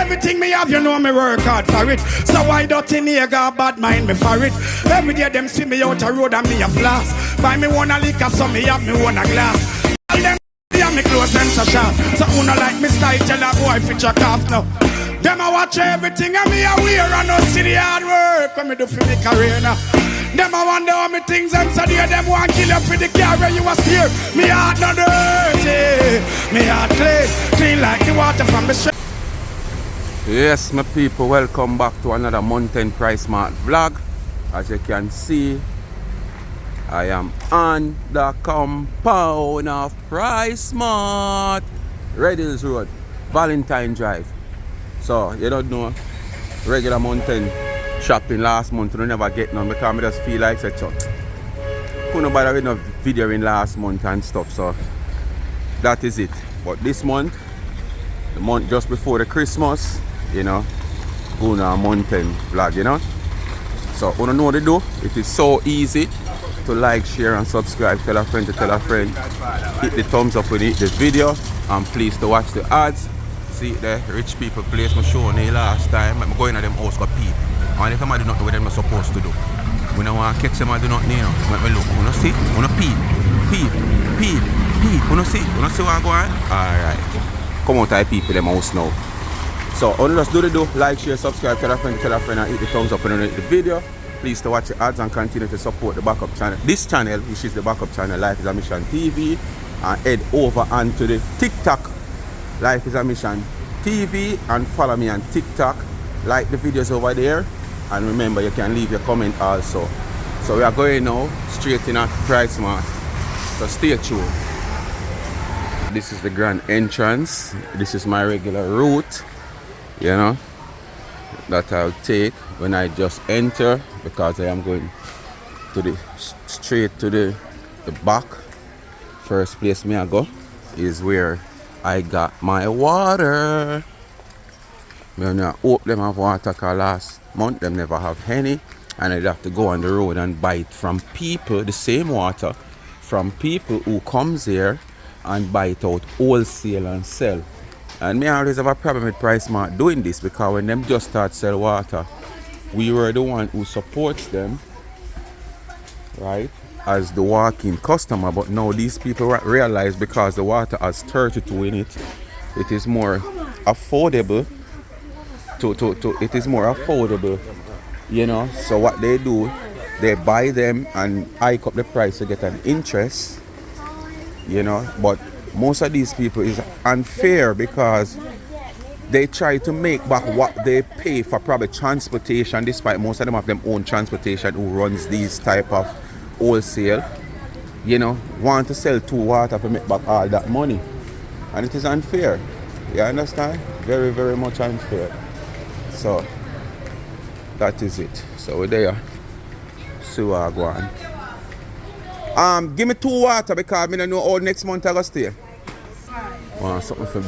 Everything me have, you know me work hard for it. So why don't you nigga bad mind me for it? Every day them see me out a road and me a flash. Buy me one a liquor, so me have me one a glass. All them me close them so sharp. So who no like me style, tell a boy fit your calf now. Them a watch everything and me a wear and no see the hard work when me do for me career now. Them a wonder how me things and so there them want kill you for the car where you was here. Me heart not dirty, me heart clean like the water from the stream. Yes, my people, welcome back to another Monthend Pricesmart vlog. As you can see, I am on the compound of Pricesmart, Red Hills Road, Valentine Drive. So, you don't know, regular Monthend shopping last month, I never get none because I just feel like such a couldn't bother with no video in last month and stuff, so that is it. But this month, the month just before the Christmas, you know, going on a Monthend vlog, you know. So, you know what to do? It is so easy to like, share and subscribe, tell a friend to tell a friend. Hit the thumbs up when you hit this video and please to watch the ads. See the rich people place my show on the last time. I'm going to them house got peep. And if somebody do not know what they're supposed to do. We don't want to catch them and do not you know. Let me look. Wanna see? Wanna peep. Wanna see? Wanna see what I'm going? Alright. Come on, type people them house now. So only just do the do, like, share, subscribe, tell a friend, and hit the thumbs up and hit the video. Please to watch the ads and continue to support the backup channel. This channel, which is the backup channel, Life is a Mission TV, and head over onto the TikTok, Life is a Mission TV, and follow me on TikTok. Like the videos over there, and remember you can leave your comment also. So we are going now straight in at Pricesmart. So stay tuned. This is the grand entrance. This is my regular route, you know, that I'll take when I just enter, because I am going to the straight to the back. First place me I go is where I got my water. When I hope them have water, because last month them never have any, and I'd have to go on the road and buy it from people, the same water, from people who comes here and buy it out wholesale and sell. And me always have a problem with Pricesmart doing this, because when them just start sell water, we were the one who supports them, right, as the walk-in customer. But now these people realize, because the water has 32 in it, it is more affordable it is more affordable, you know. So what they do, they buy them and hike up the price to get an interest, you know. But most of these people is unfair, because they try to make back what they pay for probably transportation, despite most of them have their own transportation who runs these type of wholesale, you know, want to sell 2 water to make back all that money. And it is unfair, you understand? Very, very much unfair. So that is it. So we're there. See what I go on. Give me 2 water, because I don't know how next month I go stay. Want something for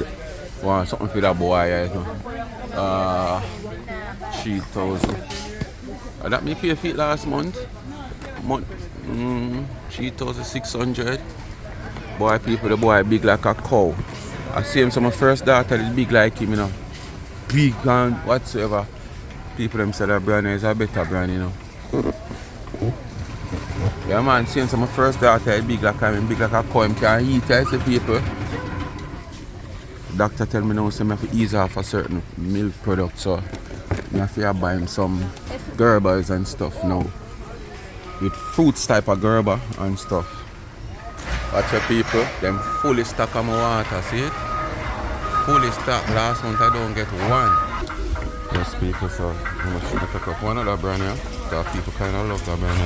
that boy, you know. 3,000. That me pay for it last month. 3,600. Boy, people, the boy big like a cow. I see him, so my first daughter is big like him, you know. Big and whatsoever. People them say that brand is a better brand, you know. Yeah man, seeing some my first daughter is big like him, big like a cow, him can eat, I say people. Doctor tell me now, so I have to ease off a certain milk product, so I have to buy him some Gerbers and stuff now. With fruits type of Gerber and stuff. Watch your people, them fully stock of my water, see it? Fully stocked. Last month I don't get one. Yes people, so I'm going to take up one other brand here, because people kind of love that brand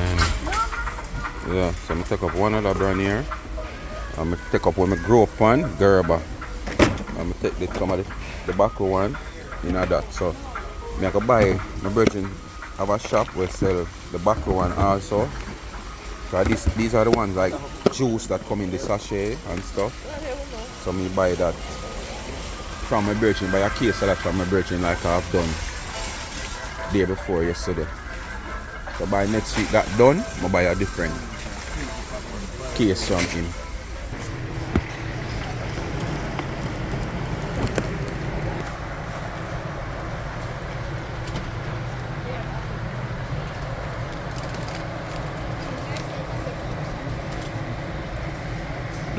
here. Yeah, so I'm going to take up one other brand here. I'm going to take up when I grow up on Gerber. I'm going to take some of the tobacco one, you know that. So I can buy, my virgin have a shop where sell the tobacco one also. So these are the ones like juice that come in the sachet and stuff. So me buy that from my virgin, buy a case of that from my virgin, like I've done day before yesterday. So by next week that done, I buy a different case from him.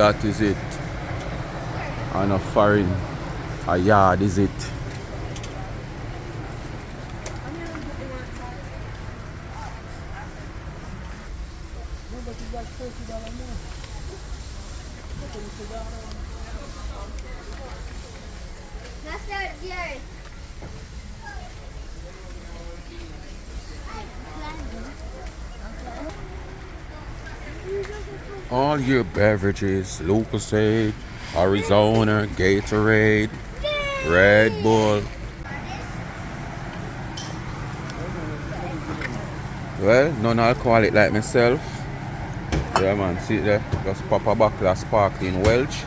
That is it. And a foreign. A yard is it. All your beverages, Lucasade, Arizona, Gatorade, Red Bull. Well, non-alcoholic like myself. Yeah man, see it there? Just pop a bottle of sparkling Welch.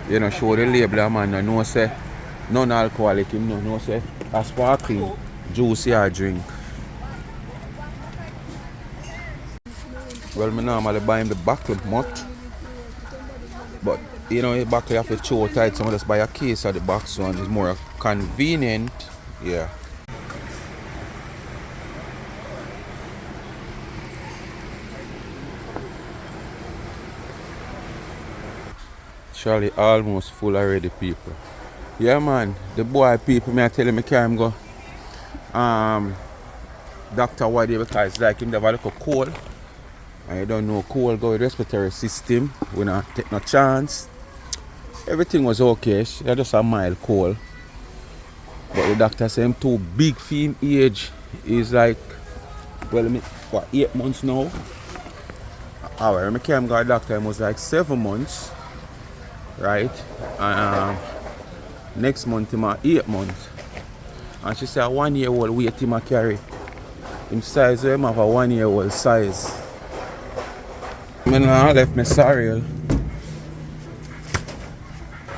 You know, show the label, man, and know say non-alcoholic, you know say a sparkling juicy or drink. Well, I normally buy him the bottle much. But, you know, the bottle you have to chew tight, so I just buy a case of the box one. It's more convenient. Yeah. Surely almost full already, people. Yeah, man. The boy people, I tell him I can't go Dr. Wadi because like him they have a little cold. And you don't know cold go with respiratory system. We not take no chance. Everything was okay. She had just a mild cold. But the doctor said him too big for him age. He's like, well, what, 8 months now? When I came to the doctor, he was like 7 months. Right? And next month, him at 8 months. And she said a 1-year-old weight him a carry. Him size, him have a 1-year-old size. I left my cereal.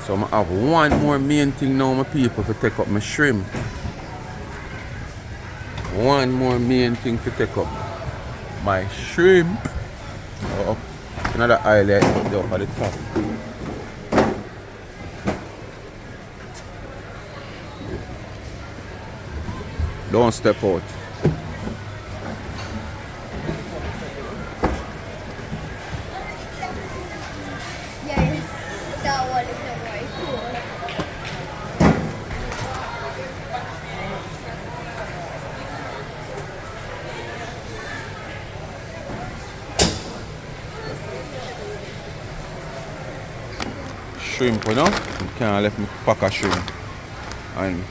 So I have one more main thing now, my people, to take up my shrimp. One more main thing to take up my shrimp. Oh, another highlight up there at the top. Don't step out. Shrimp, you know? You can't let me pack a shrimp. And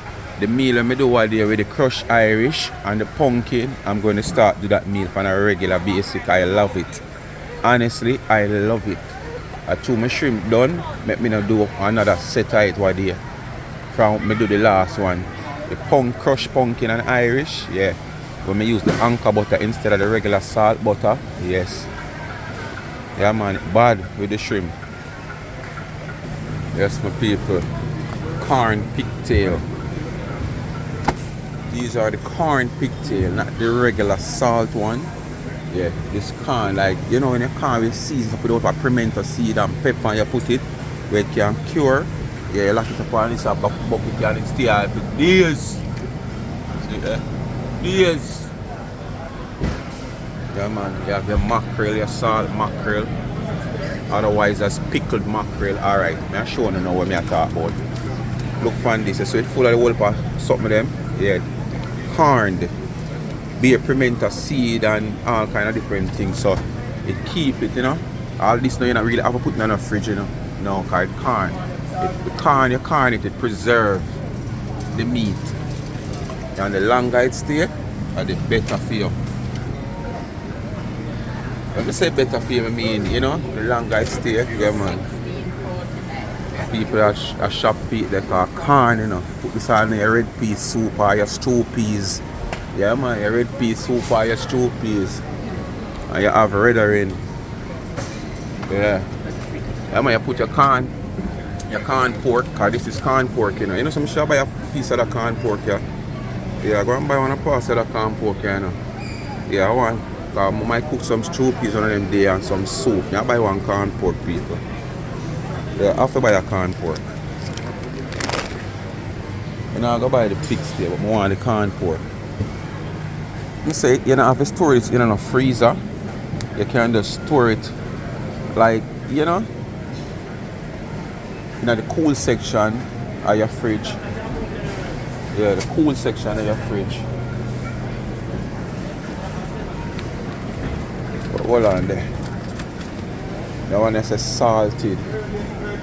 the meal I do all day with the crushed Irish and the pumpkin, I'm going to start do that meal on a regular basis. I love it. Honestly, I love it. I chew my shrimp done, make me not do another set of it one day. From me do the last one. The crushed pumpkin and Irish, yeah. When me use the anchor butter instead of the regular salt butter, yes. Yeah man, bad with the shrimp. Yes, my people, corn pigtail. These are the corn pigtail, not the regular salt one. Yeah, this corn, like, you know, when you corn with season, put out a pimento seed and pepper and you put it where it can cure. Yeah, you lock it up on this bucket and it stay out for days. See there? Days. Yeah man, you have your mackerel, your salt mackerel. Otherwise as pickled mackerel. Alright, I'm showing you now what I talk about. Look on this, so it's full of the whole part, something of them. Yeah. Corned. Beer pimento seed and all kind of different things. So it keep it, you know. All this now you not really have to put it in a fridge, you know. No, because it's corn. You corn it preserve the meat. And the longer it stay, the better for you. When I say better for you, I mean, you know, the longer it stay, yeah man. People at shop feet they call corn, you know. Put this on your red pea soup or your stew peas. Yeah man, your red pea soup or your stew peas. And you have red in. Yeah. Yeah man, you put your corn pork, because this is corn pork, you know. You know some shop buy a piece of the corn pork, yeah. Yeah, go and buy one a pass of the corn pork, you know. Yeah, I want. I might cook some stew peas on them day and some soup. I buy one corn pork, people. Yeah, I have to buy a corn pork. You know, I go buy the pig steak, but I want the corn pork. I say, you know, have to store it in a freezer. You can just store it like you know, in the cool section of your fridge. Yeah, the cool section of your fridge. Hold on there. That one is salted.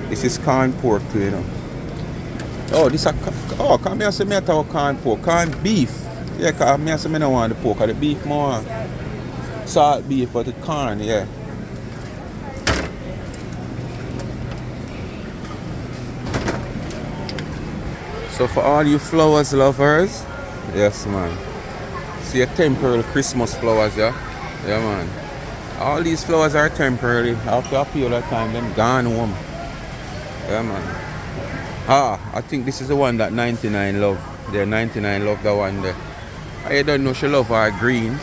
This is corn pork too, you know. Oh, this is come here say me have corn pork, corn beef. Yeah, cause me say me don't want the pork, the beef more. Salt beef but the corn, yeah. So for all you flowers lovers, yes man. See your temporary Christmas flowers, yeah? Yeah man. All these flowers are temporary. After a period of time, them gone home. Yeah man. I think this is the one that 99 love. Yeah, 99 love that one there. I don't know she love her green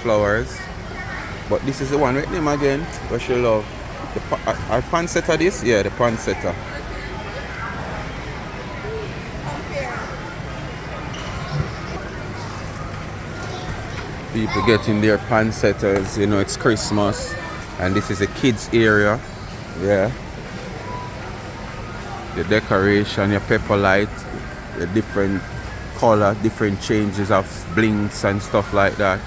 flowers. But this is the one with name again, what she love. Our pancetta this? Yeah, the pancetta. People getting their pancettas, you know, it's Christmas. And this is a kids area. Yeah. The decoration, your pepper light, the different color, different changes of blinks and stuff like that.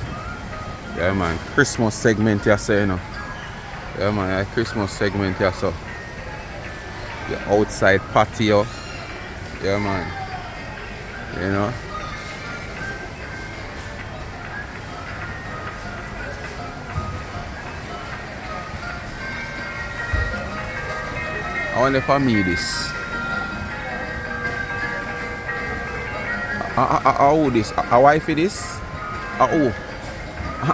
Yeah man, Christmas segment you say, you know. Yeah man, Christmas segment you so. The outside patio. Yeah man. You know. I wonder if I meet this. How this? A wife is this? Oh.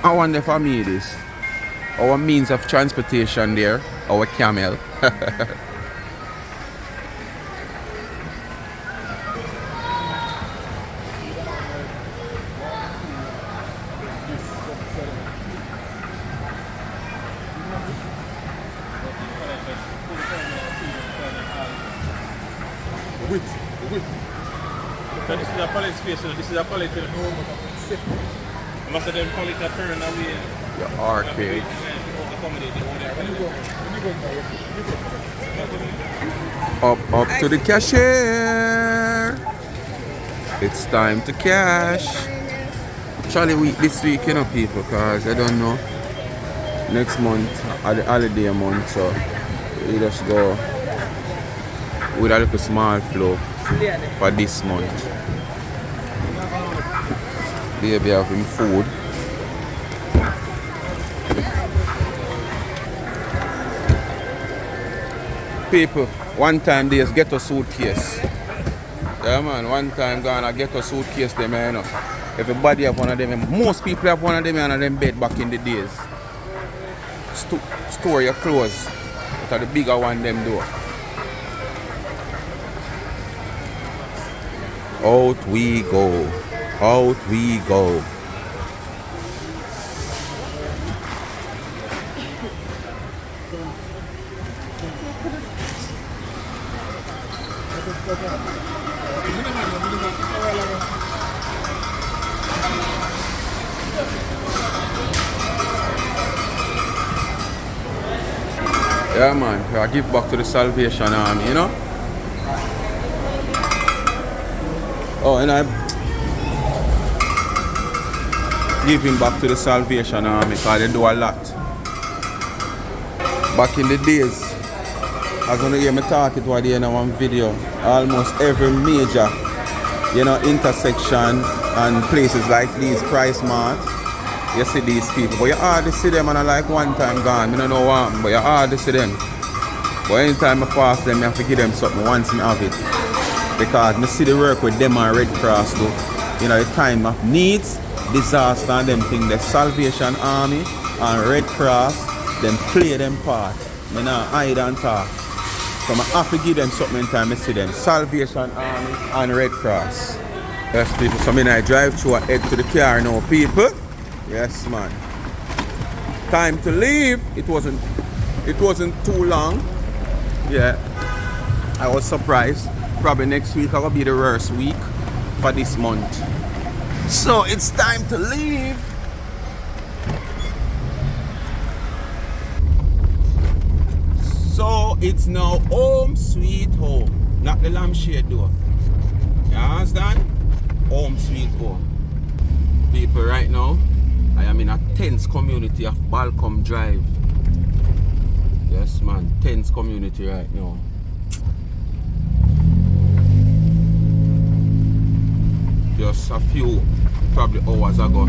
I wonder if I meet this. Our means of transportation there, our camel. This is a pallet space, so this is a pallet to the home. Most of them pallet are turned away. The arcade. Up to the cashier. It's time to cash. Charlie week this week, you know, people, because I don't know. Next month, the holiday month, so we just go with a little small flow for this month. Baby having food. People, one time they just get a suitcase. Yeah man, one time gonna get a suitcase them, you know. Everybody have one of them. Most people have one of them in them bed back in the days. Store your clothes. But the bigger one them do. Out we go. Out we go. Yeah man, I give back to the Salvation Army, you know. Oh, and I'm giving back to the Salvation Army because they do a lot. Back in the days, I was gonna hear me talk it at the end of one video. Almost every major, you know, intersection and places like these, Pricesmart, you see these people. But you hardly see them and I like one time gone. I don't know what, but you hardly see them. But anytime I pass them, I have to give them something once I have it. Because I see the work with them and Red Cross do. You know, the time of needs, disaster and them things. The Salvation Army and Red Cross, them play them part. I not hide and talk. So I have to give them something in time I see them. Salvation Army and Red Cross. Yes people, so I drive through and head to the car now people. Yes man. Time to leave. It wasn't too long. Yeah. I was surprised. Probably next week I will be the worst week for this month. So it's time to leave. So it's now home sweet home. Not the lampshade though. You understand? Home sweet home. People, right now, I am in a tense community of Balcom Drive. Yes man, tense community right now. Just a few, probably hours ago,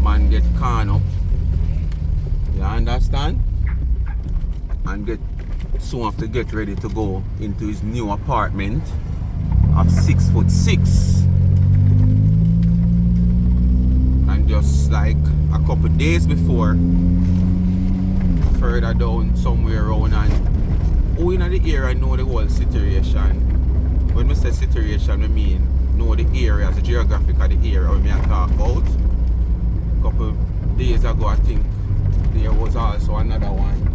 man get caught up. You understand? And soon have to get ready to go into his new apartment of 6'6". And just like a couple days before, further down somewhere around, and who in the area know the whole situation. When we say situation, I mean know the area, the geographic of the area we may talk about. A couple days ago, I think there was also another one,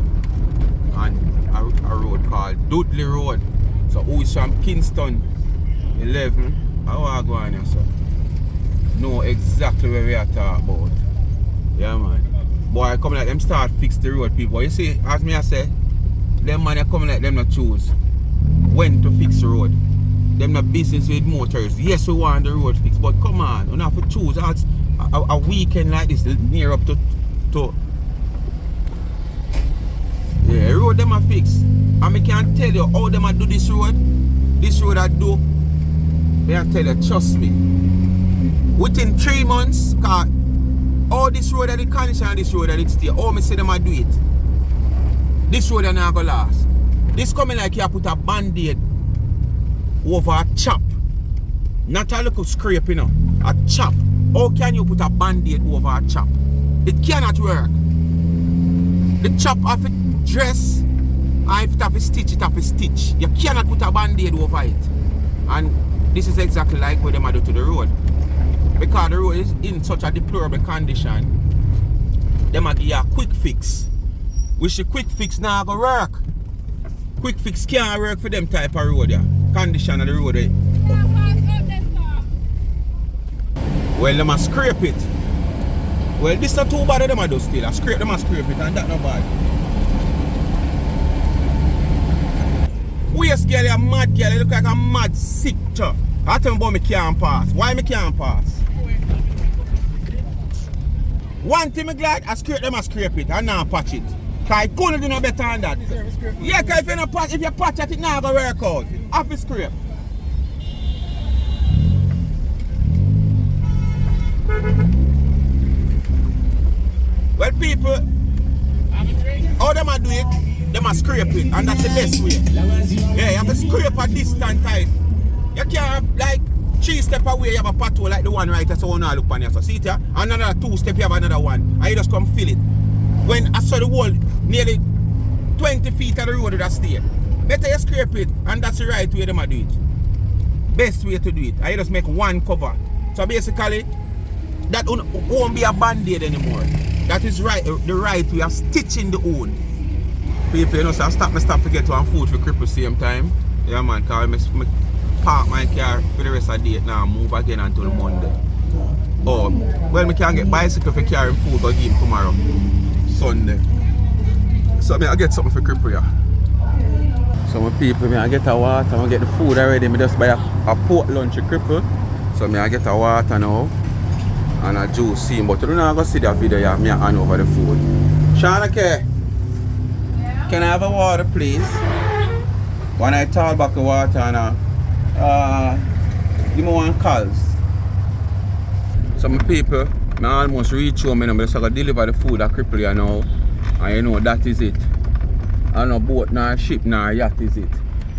and a road called Dudley Road. So who is from Kingston 11, how are you going here, sir? Know exactly where we are talking about. Yeah man. Boy, come like them start fix the road, people. You see, as me I say, them man are coming like them not choose when to fix the road. Them not business with motors. Yes, we want the road fixed, but come on, we have to choose a weekend like this near up to yeah, road them are fixed. And I can tell you how them a do this road. This road I do, they I tell you, trust me. Within 3 months, cause all this road that the condition and this road that it stay, all me say them a do it. This road are not gonna last. This coming like you put a band-aid over a chop. Not a little scrape, you know. A chop. How can you put a band-aid over a chop? It cannot work. The chop have to dress, and if it have to stitch, it have to stitch. You cannot put a band-aid over it. And this is exactly like what them do to the road. Because the road is in such a deplorable condition, them give you a quick fix. Which the quick fix now go work. Quick fix can't work for them type of road, yeah. Condition of the road. Eh? Well, them a scrape it. Well, this not too bad of them a do still. I scrape them and scrape it, and that not bad. Waste girl, you mad girl, you look like a mad sick chap. I tell me about me can't pass. Why me can't pass? One thing me glad, I scrape them and scrape it and now patch it. Cause I couldn't do no better than that. Yeah, cause if you not patch, if you patch at it now go work out. Half the scrape. Well people, how them a do it, them a scrape it, and that's the best way. Yeah, you have to scrape a distant type. You can't like 3 steps away, you have a pathway like the one right there, so you look on you. So see it here, another 2 steps, you have another one, and you just come fill it. When I saw the wall, nearly 20 feet of the road that stay. Better you scrape it, and that's the right way them a do it. Best way to do it, and you just make one cover. So basically, that won't be a band-aid anymore. That is right, the right way of stitching the hole. People, you know, so I stop to get one food for cripple same time. Yeah man, because I park my car for the rest of the day now and move again until Monday. Oh, well, I can get bicycle for carrying food but give him tomorrow, Sunday. So I get something for cripple, yeah. Some people, I get a water, I get the food already, I just buy a pork lunch for cripple. So I get a water now and a juice, see, but you don't know, I go see that video, yeah, I hand over the food. Shauna, yeah. Can I have a water, please? When I tall back the water and give me one calls. Some people, I almost reach home, I just gotta deliver the food at cripple you now. And you know, that is it. I don't know boat, nor ship, nor yacht is it.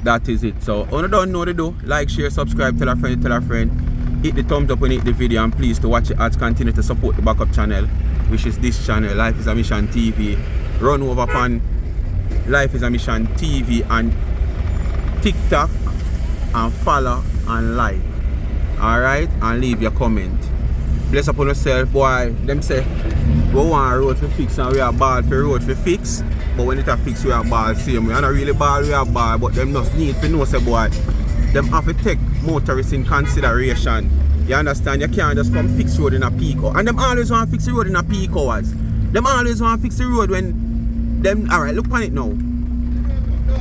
That is it. So, if you don't know what to do, like, share, subscribe, tell a friend. Hit the thumbs up and hit the video, and please to watch the ads, continue to support the backup channel, which is this channel, Life is a Mission TV. Run over upon Life is a Mission TV and TikTok and follow and like. Alright? And leave your comment. Bless upon yourself, boy. Them say we want a road for fix and we are ball for road for fix. But when it a fix we are ball same way. And not really ball we are ball, but them just need to know say boy. Them have to take motorists in consideration. You understand? You can't just come fix road in a peak hour. And them always want to fix the road in a peak hours. Them always want to fix the road when them, alright, look on it now.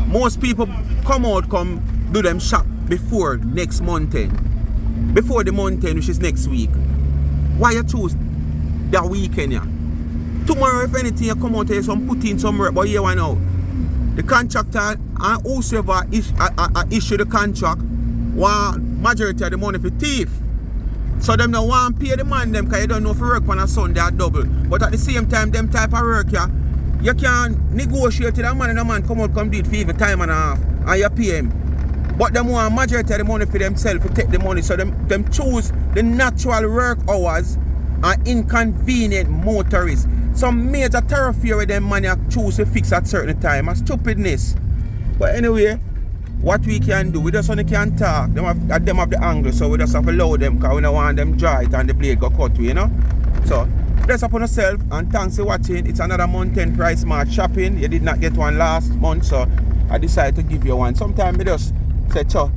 Most people come do them shop before next Monthend. Before the Monthend, which is next week. Why you choose that weekend, yeah? Tomorrow, if anything, you come out here, some put in some work, but here one now. The contractor and whosoever issue the contract want majority of the money for thief. So them don't want to pay the man them because you don't know if you work on a Sunday at double. But at the same time, them type of work, yeah, you can negotiate with a man and a man come out come do it for even time and a half and you pay him. But them want majority of the money for themselves to take the money. So them choose the natural work hours and inconvenient motorists. Some major thoroughfare with them money choose to fix at certain time. A stupidness. But anyway, what we can do, we just only can talk. Them have the angle, so we just have to allow them because we don't want them dry it and the blade go cut, you know. So, bless upon yourself and thanks for watching. It's another Monthend Pricesmart shopping. You did not get one last month, so I decided to give you one. Sometimes we just say, too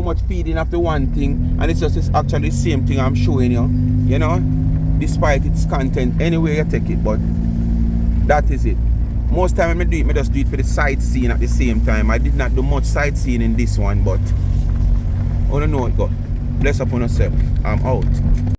much feeding after one thing, and it's actually the same thing I'm showing you, you know, despite its content. Anyway you take it, but that is it. Most time when I do it, I just do it for the sightseeing at the same time. I did not do much sightseeing in this one, but I don't know it go. Bless upon yourself. I'm out.